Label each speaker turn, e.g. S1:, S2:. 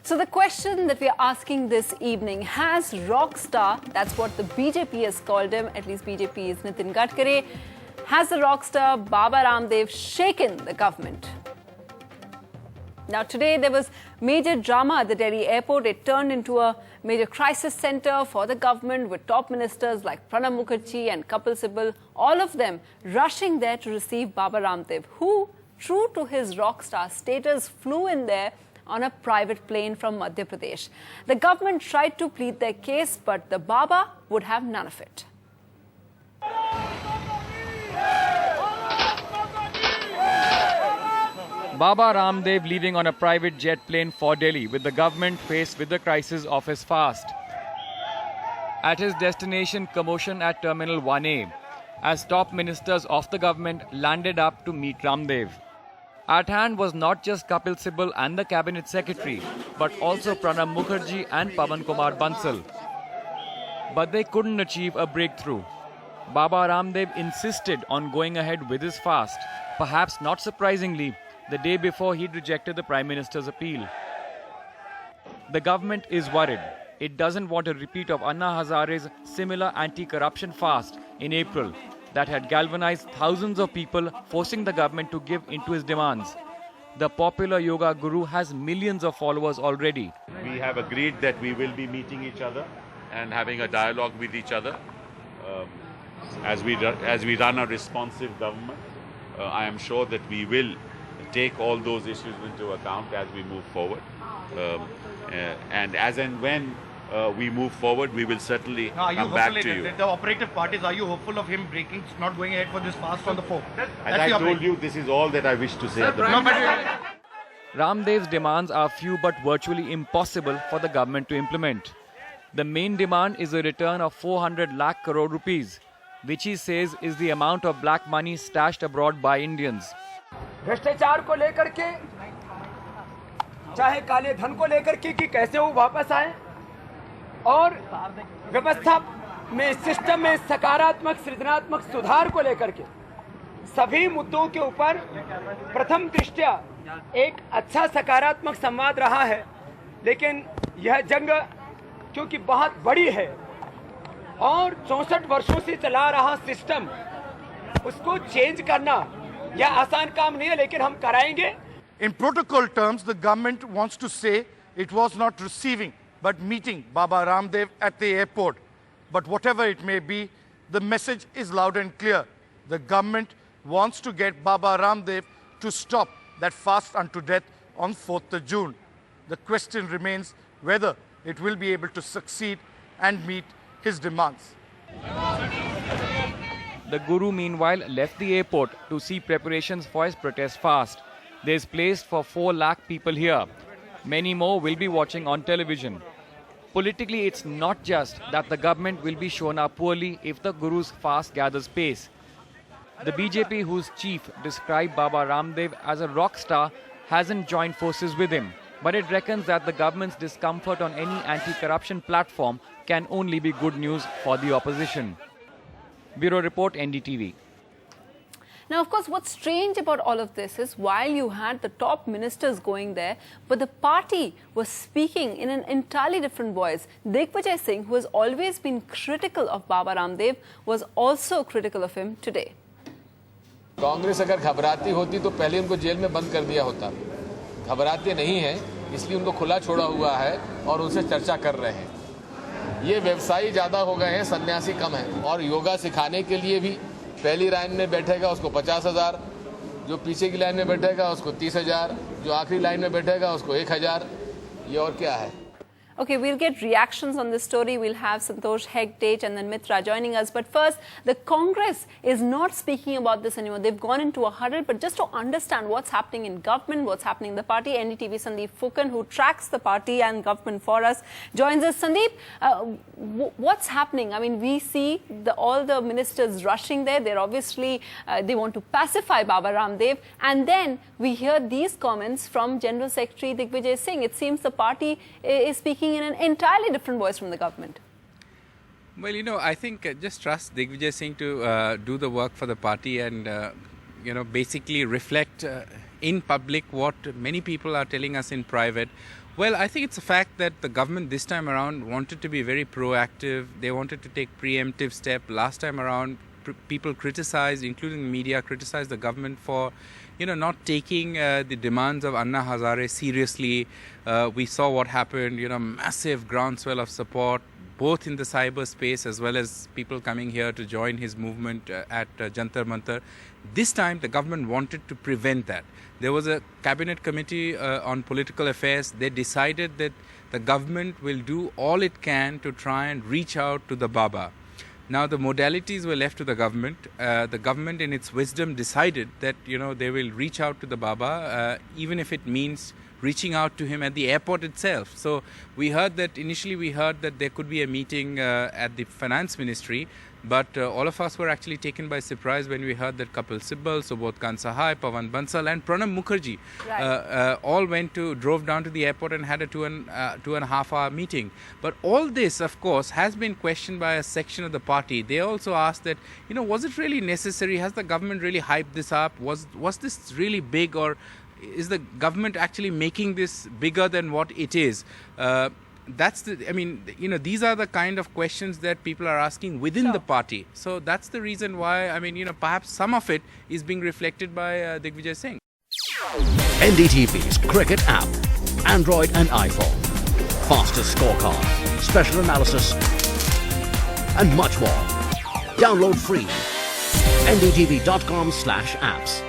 S1: So the question that we are asking this evening, has rock star, that's what the BJP has called him, at least BJP is Nitin Gadkari, has the rock star Baba Ramdev shaken the government? Now today there was major drama at the Delhi airport. It turned into a major crisis center for the government with top ministers like Pranab Mukherjee and Kapil Sibal, all of them rushing there to receive Baba Ramdev, who, true to his rock star status, flew in there on a private plane from Madhya Pradesh. The government tried to plead their case, but the Baba would have none of it.
S2: Baba Ramdev leaving on a private jet plane for Delhi with the government faced with the crisis of his fast. At his destination, commotion at Terminal 1A as top ministers of the government landed up to meet Ramdev. At hand was not just Kapil Sibal and the cabinet secretary, but also Pranab Mukherjee and Pawan Kumar Bansal. But they couldn't achieve a breakthrough. Baba Ramdev insisted on going ahead with his fast, perhaps not surprisingly, the day before he'd rejected the Prime Minister's appeal. The government is worried. It doesn't want a repeat of Anna Hazare's similar anti-corruption fast in April that had galvanized thousands of people, forcing the government to give into his demands. The popular yoga guru has millions of followers already.
S3: We have agreed that we will be meeting each other and having a dialogue with each other as we run a responsive government. I am sure that we will take all those issues into account as we move forward. And as and when we move forward, we will certainly come back to you.
S4: The operative parties, are you hopeful of him breaking, not going ahead for this fast on the 4th?
S3: As I told you, this is all that I wish to say at the moment.
S2: Ramdev's demands are few but virtually impossible for the government to implement. The main demand is a return of 400 lakh crore rupees, which he says is the amount of black money stashed abroad by Indians.
S5: भ्रष्टाचार को लेकर के, चाहे काले धन को लेकर के कि कैसे वो वापस आए और व्यवस्था में, सिस्टम में सकारात्मक सृजनात्मक सुधार को लेकर के सभी मुद्दों के ऊपर प्रथम दृष्टया एक अच्छा सकारात्मक संवाद रहा है। लेकिन यह जंग क्योंकि बहुत बड़ी है और 64 वर्षों से चला रहा सिस्टम, उसको चेंज करना यह आसान काम नहीं है, लेकिन हम कराएंगे।
S4: In protocol terms, the government wants to say it was not receiving but meeting Baba Ramdev at the airport. But whatever it may be, the message is loud and clear. The government wants to get Baba Ramdev to stop that fast unto death on 4th of June. The question remains whether it will be able to succeed and meet his demands.
S2: The guru meanwhile left the airport to see preparations for his protest fast. There is place for 4 lakh people here. Many more will be watching on television. Politically, it's not just that the government will be shown up poorly if the guru's fast gathers pace. The BJP, whose chief described Baba Ramdev as a rock star, hasn't joined forces with him. But it reckons that the government's discomfort on any anti-corruption platform can only be good news for the opposition. Bureau Report, NDTV.
S1: Now, of course, what's strange about all of this is while you had the top ministers going there, but the party was speaking in an entirely different voice. Digvijay Singh, who has always been critical of Baba Ramdev, was also critical of him today.
S6: Congress अगर घबराती होती तो पहले उनको jail में बंद कर दिया होता। घबराते नहीं हैं, इसलिए उनको खुला छोड़ा हुआ है और उनसे चर्चा कर रहे हैं। ये व्यवसायी ज़्यादा हो गए हैं, सन्यासी कम है। और योगा सिखाने के लिए भी पहली लाइन में बैठेगा उसको 50,000, जो पीछे की लाइन में बैठेगा उसको 30,000, जो आखिरी लाइन में बैठेगा उसको 1,000। ये और क्या है?
S1: Okay, we'll get reactions on this story. We'll have Santosh Hegde and then Mitra joining us. But first, the Congress is not speaking about this anymore. They've gone into a huddle. But just to understand what's happening in government, what's happening in the party, NDTV Sandeep Fukan, who tracks the party and government for us, joins us. Sandeep, what's happening? I mean, we see all the ministers rushing there. They're obviously, they want to pacify Baba Ramdev. And then we hear these comments from General Secretary Digvijay Singh. It seems the party is speaking in an entirely different voice from the government.
S7: Well, I think just trust Digvijay Singh to do the work for the party and basically reflect in public what many people are telling us in private. Well, I think it's a fact that the government this time around wanted to be very proactive. They wanted to take preemptive step. Last time around, people criticized, including the media, criticized the government for, not taking the demands of Anna Hazare seriously. We saw what happened, massive groundswell of support, both in the cyberspace as well as people coming here to join his movement at Jantar Mantar. This time, the government wanted to prevent that. There was a cabinet committee on political affairs. They decided that the government will do all it can to try and reach out to the Baba. Now, the modalities were left to the government. The government, in its wisdom, decided that, they will reach out to the Baba, even if it means reaching out to him at the airport itself. So initially we heard that there could be a meeting at the finance ministry, but all of us were actually taken by surprise when we heard that Kapil Sibal, Subodh Khan Sahai, Pawan Bansal and Pranab Mukherjee all drove down to the airport and had a 2.5 hour meeting. But all this, of course, has been questioned by a section of the party. They also asked that, was it really necessary? Has the government really hyped this up? Was this really big, or is the government actually making this bigger than what it is? These are the kind of questions that people are asking within the party. So that's the reason why, perhaps some of it is being reflected by Digvijay Singh.
S8: NDTV's cricket app, Android and iPhone. Fastest scorecard, special analysis, and much more. Download free. ndtv.com/apps.